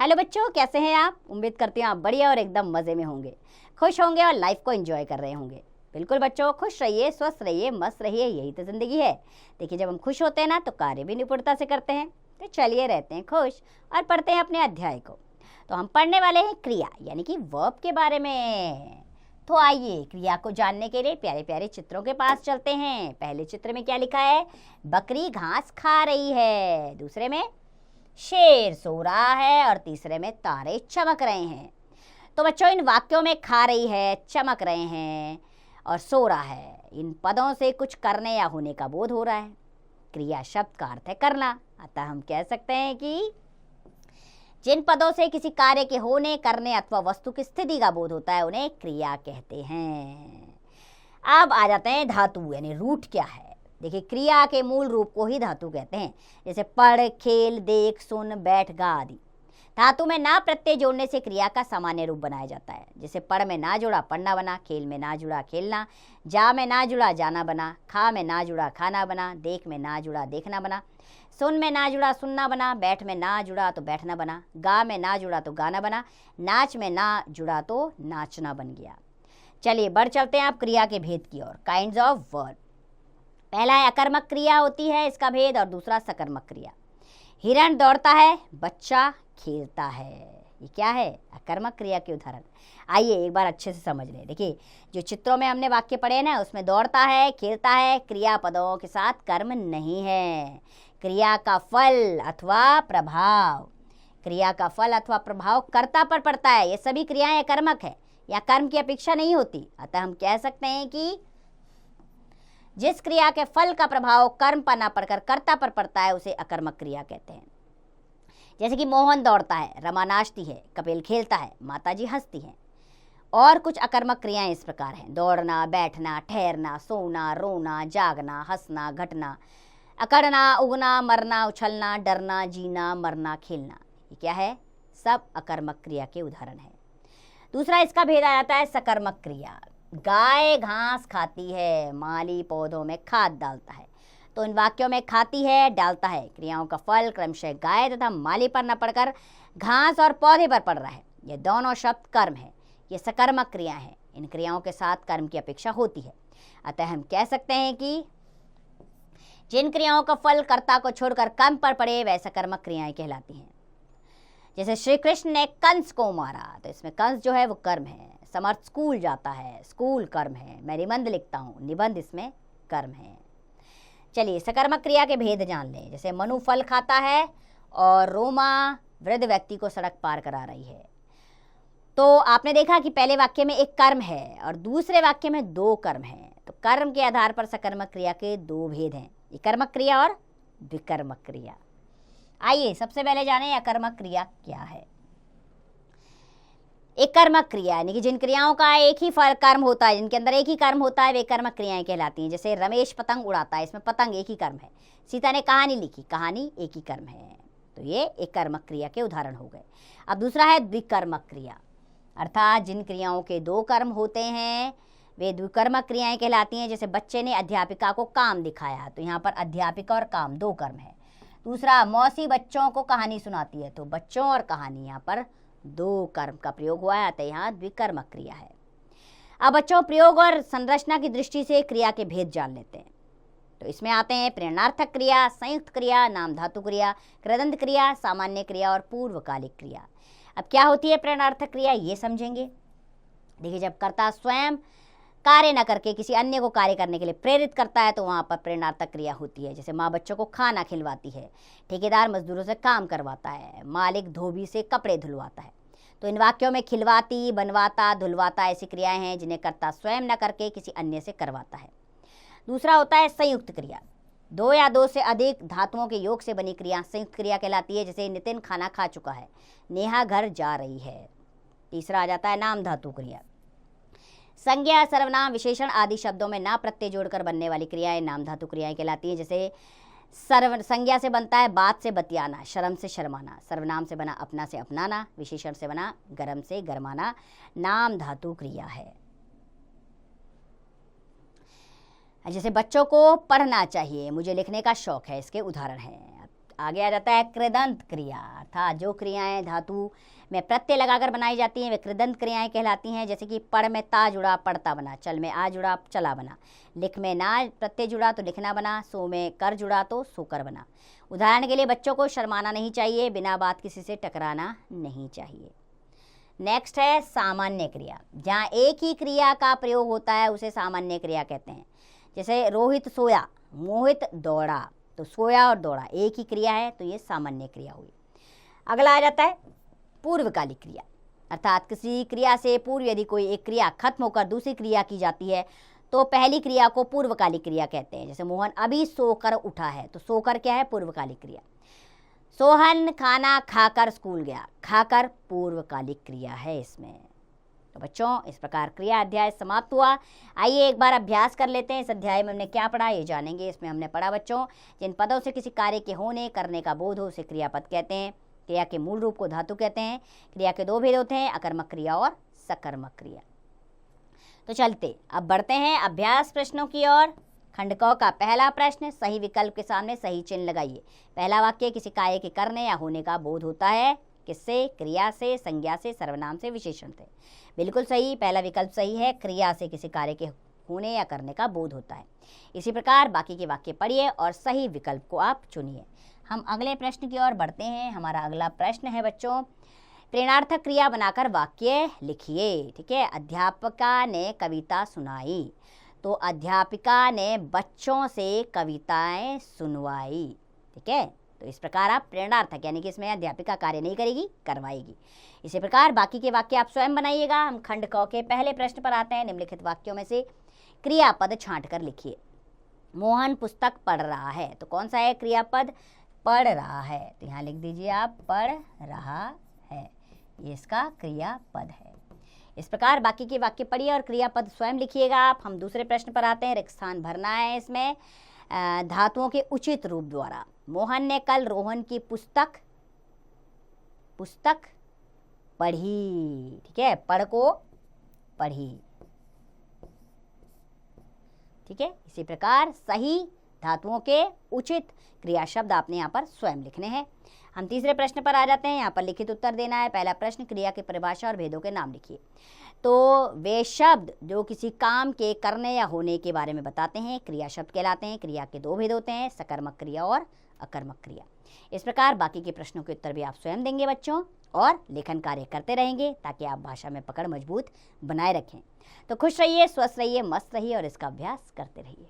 Hello बच्चों, कैसे हैं आप? उम्मीद करती हूँ आप बढ़िया और एकदम मज़े में होंगे, खुश होंगे और लाइफ को एंजॉय कर रहे होंगे। बिल्कुल बच्चों, खुश रहिए, स्वस्थ रहिए, मस्त रहिए, यही तो ज़िंदगी है। देखिए, जब हम खुश होते हैं ना तो कार्य भी निपुणता से करते हैं। तो चलिए रहते हैं खुश और पढ़ते हैं अपने अध्याय को। तो हम पढ़ने वाले हैं क्रिया यानी कि वर्ब के बारे में। तो आइए क्रिया को जानने के लिए प्यारे प्यारे चित्रों के पास चलते हैं। पहले चित्र में क्या लिखा है? बकरी घास खा रही है। दूसरे में शेर सो रहा है और तीसरे में तारे चमक रहे हैं। तो बच्चों, इन वाक्यों में खा रही है, चमक रहे हैं और सो रहा है, इन पदों से कुछ करने या होने का बोध हो रहा है। क्रिया शब्द का अर्थ है करना, अतः हम कह सकते हैं कि जिन पदों से किसी कार्य के होने, करने अथवा वस्तु की स्थिति का बोध होता है उन्हें क्रिया कहते हैं। अब आ जाते हैं धातु यानी रूट क्या है। देखिए, क्रिया के मूल रूप को ही धातु कहते हैं, जैसे पढ़, खेल, देख, सुन, बैठ, गा आदि। धातु में ना प्रत्यय जोड़ने से क्रिया का सामान्य रूप बनाया जाता है। जैसे पढ़ में ना जुड़ा पढ़ना बना, खेल में ना जुड़ा खेलना, जा में ना जुड़ा जाना बना, खा में ना जुड़ा खाना बना, देख में ना जुड़ा देखना बना, सुन में ना जुड़ा सुनना बना, बैठ में ना जुड़ा तो बैठना बना, गा में ना जुड़ा तो गाना बना, नाच में ना जुड़ा तो नाचना बन गया। चलिए बढ़ चलते हैं आप क्रिया के भेद की ओर। Kinds of verb. पहला है अकर्मक क्रिया होती है, इसका भेद, और दूसरा सकर्मक क्रिया। हिरण दौड़ता है, बच्चा खेलता है, ये क्या है? अकर्मक क्रिया के उदाहरण। आइए एक बार अच्छे से समझ लें। देखिए, जो चित्रों में हमने वाक्य पढ़े ना, उसमें दौड़ता है, खेलता है, क्रियापदों के साथ कर्म नहीं है। क्रिया का फल अथवा प्रभाव, क्रिया का फल अथवा प्रभाव कर्ता पर पड़ता है। ये सभी क्रियाएं कर्मक है या कर्म की अपेक्षा नहीं होती। अतः हम कह सकते हैं कि जिस क्रिया के फल का प्रभाव कर्म पर ना पड़कर कर्ता पर पड़ता है उसे अकर्मक क्रिया कहते हैं। जैसे कि मोहन दौड़ता है, रमा नाचती है, कपिल खेलता है, माताजी हंसती हैं। और कुछ अकर्मक क्रियाएं इस प्रकार हैं: दौड़ना, बैठना, ठहरना, सोना, रोना, जागना, हंसना, घटना, अकड़ना, उगना, मरना, उछलना, डरना, जीना, मरना, खेलना। ये क्या है? सब अकर्मक क्रिया के उदाहरण हैं। दूसरा इसका भेद आ जाता है सकर्मक क्रिया। गाय घास खाती है, माली पौधों में खाद डालता है। तो इन वाक्यों में खाती है, डालता है क्रियाओं का फल क्रमशः गाय तथा माली पर न पड़कर घास और पौधे पर पड़ रहा है। ये दोनों शब्द कर्म है, ये सकर्मक क्रिया है। इन क्रियाओं के साथ कर्म की अपेक्षा होती है। अतः हम कह सकते हैं कि जिन क्रियाओं का फल कर्ता को छोड़कर कर्म पर पड़े वह सकर्मक क्रियाएं कहलाती हैं। जैसे श्री कृष्ण ने कंस को मारा, तो इसमें कंस जो है वो कर्म है। समर्थ स्कूल जाता है, स्कूल कर्म है। मैं निबंध लिखता हूँ, निबंध इसमें कर्म है। चलिए सकर्मक क्रिया के भेद जान लें। जैसे मनु फल खाता है और रोमा वृद्ध व्यक्ति को सड़क पार करा रही है। तो आपने देखा कि पहले वाक्य में एक कर्म है और दूसरे वाक्य में दो कर्म है। तो कर्म के आधार पर सकर्मक क्रिया के दो भेद हैं, कर्मक क्रिया और विकर्मक क्रिया। आइए सबसे पहले जानें अकर्मक क्रिया क्या है। एक कर्मक क्रिया यानी कि जिन क्रियाओं का एक ही कर्म होता है, जिनके अंदर एक ही कर्म होता है, वे कर्मक क्रियाएं कहलाती हैं। जैसे रमेश पतंग उड़ाता है, इसमें पतंग एक ही कर्म है। सीता ने कहानी लिखी, कहानी एक ही कर्म है। तो ये एक कर्मक क्रिया के उदाहरण हो गए। अब दूसरा है द्विकर्मक क्रिया, अर्थात जिन क्रियाओं के दो कर्म होते हैं वे द्विकर्मक क्रियाएं कहलाती हैं। जैसे बच्चे ने अध्यापिका को काम दिखाया, तो यहाँ पर अध्यापिका और काम दो कर्म है। दूसरा, मौसी बच्चों को कहानी सुनाती है, तो बच्चों और कहानी यहाँ पर दो कर्म का प्रयोग हुआ है, अतः यहाँ द्विकर्मक क्रिया है। अब बच्चों, प्रयोग और संरचना की दृष्टि से क्रिया के भेद जान लेते हैं। तो इसमें आते हैं प्रेरणार्थक क्रिया, संयुक्त क्रिया, नाम धातु क्रिया, कृदंत क्रिया, सामान्य क्रिया और पूर्वकालिक क्रिया। अब क्या होती है प्रेरणार्थक क्रिया, ये समझेंगे। देखिए, जब कर्ता स्वयं कार्य न करके किसी अन्य को कार्य करने के लिए प्रेरित करता है तो वहाँ पर प्रेरणार्थक क्रिया होती है। जैसे माँ बच्चों को खाना खिलवाती है, ठेकेदार मजदूरों से काम करवाता है, मालिक धोबी से कपड़े धुलवाता है। तो इन वाक्यों में खिलवाती, बनवाता, धुलवाता ऐसी क्रियाएं हैं जिन्हें कर्ता स्वयं न करके किसी अन्य से करवाता है। दूसरा होता है संयुक्त क्रिया। दो या दो से अधिक धातुओं के योग से बनी क्रिया संयुक्त क्रिया कहलाती है। जैसे नितिन खाना खा चुका है, नेहा घर जा रही है। तीसरा आ जाता है नाम धातु क्रिया। संज्ञा, सर्वनाम, विशेषण आदि शब्दों में ना प्रत्यय जोड़कर बनने वाली क्रियाएं नाम धातु क्रियाएं कहलाती हैं। जैसे संज्ञा से बनता है बात से बतियाना, शर्म से शर्माना। सर्वनाम से बना अपना से अपनाना। विशेषण से बना गरम से गरमाना। नाम धातु क्रिया है। जैसे बच्चों को पढ़ना चाहिए, मुझे लिखने का शौक है, इसके उदाहरण हैं। आगे आ जाता है कृदंत क्रिया, अर्थात जो क्रियाएं धातु में प्रत्यय लगाकर बनाई जाती हैं वे कृदंत क्रियाएं कहलाती हैं। जैसे कि पढ़ में ता जुड़ा पढ़ता बना, चल में आ जुड़ा चला बना, लिख में ना प्रत्यय जुड़ा तो लिखना बना, सो में कर जुड़ा तो सोकर बना। उदाहरण के लिए बच्चों को शर्माना नहीं चाहिए, बिना बात किसी से टकराना नहीं चाहिए। नेक्स्ट है सामान्य क्रिया, जहाँ एक ही क्रिया का प्रयोग होता है उसे सामान्य क्रिया कहते हैं। जैसे रोहित सोया, मोहित दौड़ा, तो सोया और दौड़ा एक ही क्रिया है तो ये सामान्य क्रिया हुई। अगला आ जाता है पूर्वकालिक क्रिया, अर्थात किसी क्रिया से पूर्व यदि कोई एक क्रिया खत्म होकर दूसरी क्रिया की जाती है तो पहली क्रिया को पूर्वकालिक क्रिया कहते हैं। जैसे मोहन अभी सोकर उठा है, तो सोकर क्या है? पूर्वकालिक क्रिया। सोहन खाना खाकर स्कूल गया, खाकर पूर्वकालिक क्रिया है इसमें। तो बच्चों इस प्रकार क्रिया अध्याय समाप्त हुआ। आइए एक बार अभ्यास कर लेते हैं। इस अध्याय में हमने क्या पढ़ा ये जानेंगे। इसमें हमने पढ़ा बच्चों, जिन पदों से किसी कार्य के होने करने का बोध हो उसे क्रियापद कहते हैं। क्रिया के मूल रूप को धातु कहते हैं। क्रिया के दो भेद होते हैं, अकर्मक क्रिया और सकर्मक क्रिया। तो चलते अब बढ़ते हैं अभ्यास प्रश्नों की ओर। खंड क का पहला प्रश्न, सही विकल्प के सामने सही चिन्ह लगाइए। पहला वाक्य, किसी कार्य के करने या होने का बोध होता है किससे? क्रिया से, संज्ञा से, सर्वनाम से, विशेषण से। बिल्कुल सही, पहला विकल्प सही है। क्रिया से किसी कार्य के होने या करने का बोध होता है। इसी प्रकार बाकी के वाक्य पढ़िए और सही विकल्प को आप चुनिए। हम अगले प्रश्न की ओर बढ़ते हैं। हमारा अगला प्रश्न है बच्चों, प्रेरणार्थक क्रिया बनाकर वाक्य लिखिए। ठीक है, अध्यापिका ने कविता सुनाई, तो अध्यापिका ने बच्चों से कविताएं सुनवाई। ठीक है, तो इस प्रकार आप प्रेरणार्थक यानी कि इसमें अध्यापिका कार्य नहीं करेगी, करवाएगी। इसी प्रकार बाकी के वाक्य आप स्वयं बनाइएगा। हम खंड क के पहले प्रश्न पर आते हैं। निम्नलिखित वाक्यों में से क्रियापद छांट कर लिखिए। मोहन पुस्तक पढ़ रहा है, तो कौन सा है क्रियापद? पढ़ रहा है, तो यहाँ लिख दीजिए आप पढ़ रहा है, ये इसका क्रियापद है। इस प्रकार बाकी के वाक्य पढ़िए और क्रियापद स्वयं लिखिएगा आप। हम दूसरे प्रश्न पर आते हैं। रिक्त स्थान भरना है इसमें धातुओं के उचित रूप द्वारा। मोहन ने कल रोहन की पुस्तक पढ़ी। ठीक है, पढ़ को पढ़ी। ठीक है, इसी प्रकार सही धातुओं के उचित क्रिया शब्द आपने यहाँ पर स्वयं लिखने हैं। हम तीसरे प्रश्न पर आ जाते हैं। यहाँ पर लिखित उत्तर देना है। पहला प्रश्न, क्रिया की परिभाषा और भेदों के नाम लिखिए। तो वे शब्द जो किसी काम के करने या होने के बारे में बताते हैं क्रिया शब्द कहलाते हैं। क्रिया के दो भेद होते हैं, सकर्मक क्रिया और अकर्मक क्रिया। इस प्रकार बाकी के प्रश्नों के उत्तर भी आप स्वयं देंगे बच्चों और लेखन कार्य करते रहेंगे ताकि आप भाषा में पकड़ मजबूत बनाए रखें। तो खुश रहिए, स्वस्थ रहिए, मस्त रहिए और इसका अभ्यास करते रहिए।